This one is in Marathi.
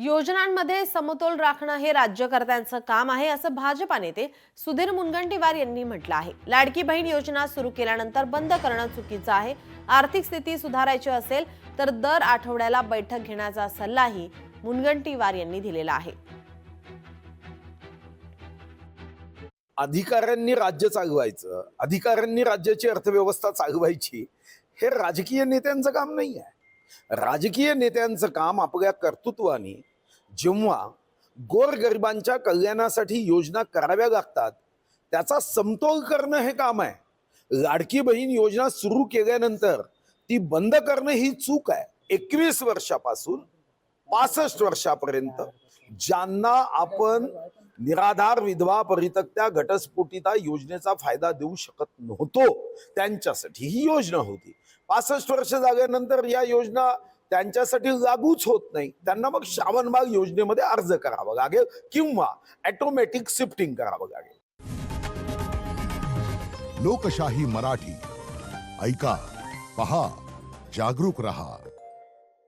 योजनांमध्ये समतोल राखणं हे राज्यकर्त्यांचं काम आहे, असं भाजपा नेते सुधीर मुनगंटीवार यांनी म्हटलं आहे. लाडकी बहीण योजना सुरू केल्यानंतर बंद करणं चुकीचं आहे. आर्थिक स्थिती सुधारायची असेल तर दर आठवड्याला बैठक घेण्याचा सल्लाही मुनगंटीवार यांनी दिलेला आहे. अधिकाऱ्यांनी राज्य चालवायचं, अधिकाऱ्यांनी राज्याची अर्थव्यवस्था चालवायची, हे राजकीय नेत्यांचं काम नाही आहे. राजकीय नेत्यांचं काम आपल्या कर्तृत्वाने जेव्हा गोरगरिबांच्या कल्याणासाठी योजना कराव्या लागतात त्याचा समतोल करणं हे काम आहे. लाडकी बहीण योजना सुरू केल्यानंतर ती बंद करणं ही चूक आहे. 21 वर्षापासून 65 वर्षापर्यंत ज्यांना आपण निराधार विधवा परित्यक्त्या घटस्फोटिता योजनेचा फायदा देऊ शकत नव्हतो त्यांच्यासाठी ही योजना होती. 65 वर्ष झाल्यानंतर या योजना त्यांच्यासाठी लागूच होत नाही. त्यांना मग श्रावणबाग योजनेमध्ये अर्ज करावा लागेल किंवा ऑटोमॅटिक शिफ्टिंग करावं लागेल. लोकशाही मराठी ऐका, पहा, जागरूक रहा.